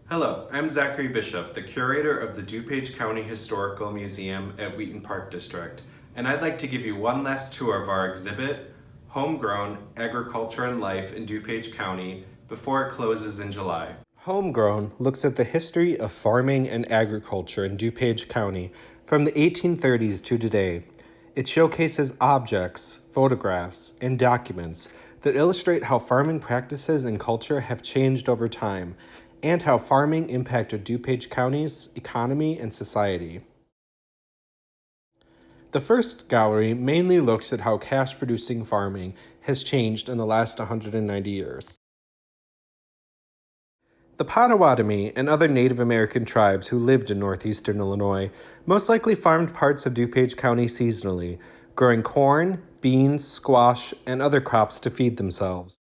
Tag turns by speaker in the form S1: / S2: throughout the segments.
S1: Hello, I'm Zachary Bishop, the curator of the DuPage County Historical Museum at Wheaton Park District, and I'd like to give you one last tour of our exhibit, Homegrown: Agriculture and Life in DuPage County, before it closes in July. Homegrown looks at the history of farming and agriculture in DuPage County from the 1830s to today. It showcases objects, photographs, and documents that illustrate how farming practices and culture have changed over time, and how farming impacted DuPage County's economy and society. The first gallery mainly looks at how cash-producing farming has changed in the last 190 years. The Potawatomi and other Native American tribes who lived in northeastern Illinois most likely farmed parts of DuPage County seasonally, growing corn, beans, squash, and other crops to feed themselves.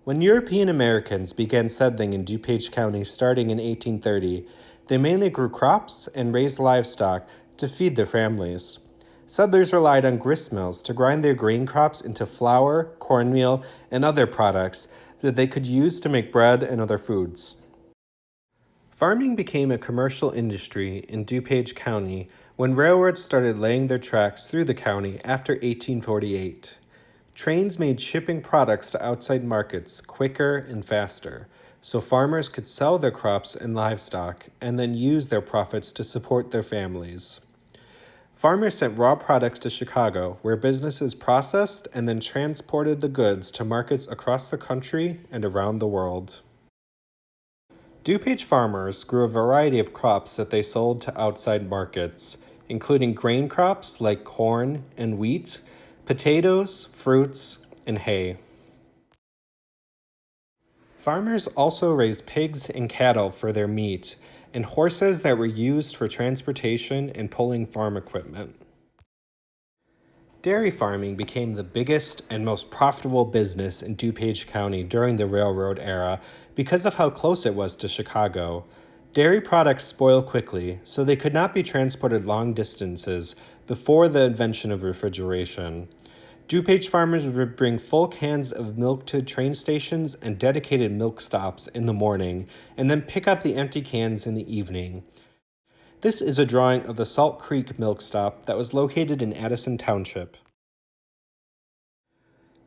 S1: When European Americans began settling in DuPage County starting in 1830, they mainly grew crops and raised livestock to feed their families. Settlers relied on grist mills to grind their grain crops into flour, cornmeal, and other products that they could use to make bread and other foods. Farming became a commercial industry in DuPage County when railroads started laying their tracks through the county after 1848. Trains made shipping products to outside markets quicker and faster, so farmers could sell their crops and livestock and then use their profits to support their families. Farmers sent raw products to Chicago, where businesses processed and then transported the goods to markets across the country and around the world. DuPage farmers grew a variety of crops that they sold to outside markets, including grain crops like corn and wheat, potatoes, fruits, and hay. Farmers also raised pigs and cattle for their meat, and horses that were used for transportation and pulling farm equipment. Dairy farming became the biggest and most profitable business in DuPage County during the railroad era because of how close it was to Chicago. Dairy products spoil quickly, so they could not be transported long distances before the invention of refrigeration. DuPage farmers would bring full cans of milk to train stations and dedicated milk stops in the morning, and then pick up the empty cans in the evening. This is a drawing of the Salt Creek milk stop that was located in Addison Township.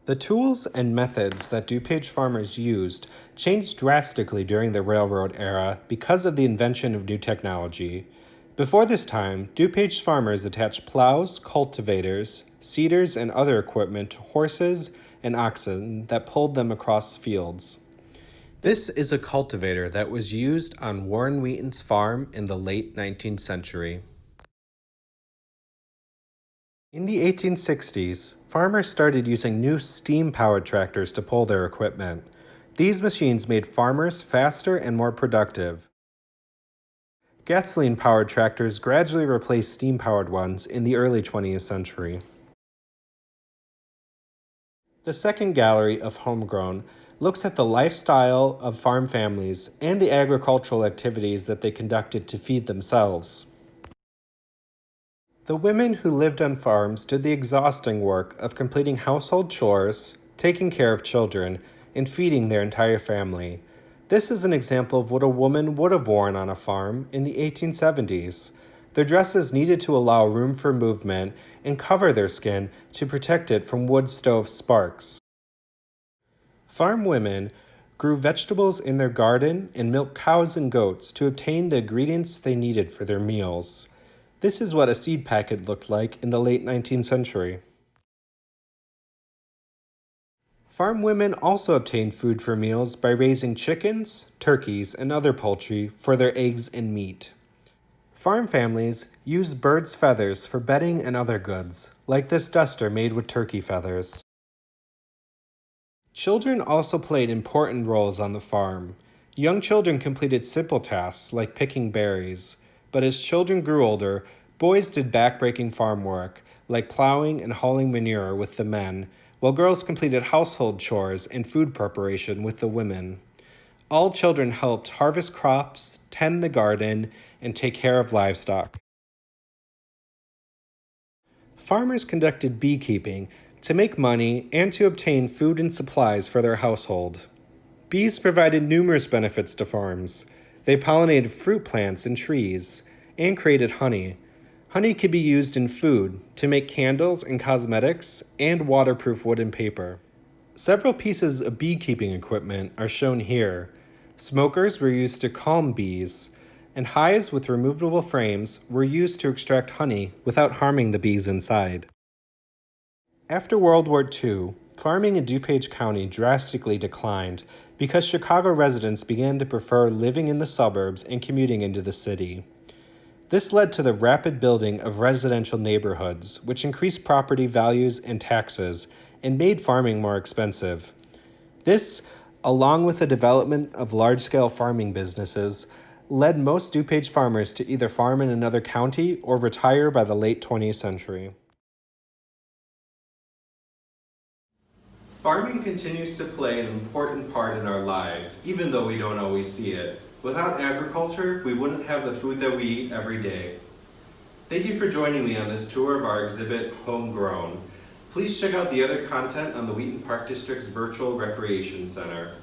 S1: The tools and methods that DuPage farmers used changed drastically during the railroad era because of the invention of new technology. Before this time, DuPage farmers attached plows, cultivators, seeders, and other equipment to horses and oxen that pulled them across fields. This is a cultivator that was used on Warren Wheaton's farm in the late 19th century. In the 1860s, farmers started using new steam-powered tractors to pull their equipment. These machines made farmers faster and more productive. Gasoline-powered tractors gradually replaced steam-powered ones in the early 20th century. The second gallery of Homegrown looks at the lifestyle of farm families and the agricultural activities that they conducted to feed themselves. The women who lived on farms did the exhausting work of completing household chores, taking care of children, and feeding their entire family. This is an example of what a woman would have worn on a farm in the 1870s. Their dresses needed to allow room for movement and cover their skin to protect it from wood stove sparks. Farm women grew vegetables in their garden and milked cows and goats to obtain the ingredients they needed for their meals. This is what a seed packet looked like in the late 19th century. Farm women also obtained food for meals by raising chickens, turkeys, and other poultry for their eggs and meat. Farm families used birds' feathers for bedding and other goods, like this duster made with turkey feathers. Children also played important roles on the farm. Young children completed simple tasks like picking berries, but as children grew older, boys did back-breaking farm work, like plowing and hauling manure with the men, while girls completed household chores and food preparation with the women. All children helped harvest crops, tend the garden, and take care of livestock. Farmers conducted beekeeping to make money and to obtain food and supplies for their household. Bees provided numerous benefits to farms. They pollinated fruit plants and trees, and created honey. Honey could be used in food, to make candles and cosmetics, and waterproof wood and paper. Several pieces of beekeeping equipment are shown here. Smokers were used to calm bees, and hives with removable frames were used to extract honey without harming the bees inside. After World War II, farming in DuPage County drastically declined because Chicago residents began to prefer living in the suburbs and commuting into the city. This led to the rapid building of residential neighborhoods, which increased property values and taxes and made farming more expensive. This, along with the development of large-scale farming businesses, led most DuPage farmers to either farm in another county or retire by the late 20th century. Farming continues to play an important part in our lives, even though we don't always see it. Without agriculture, we wouldn't have the food that we eat every day. Thank you for joining me on this tour of our exhibit, Homegrown. Please check out the other content on the Wheaton Park District's Virtual Recreation Center.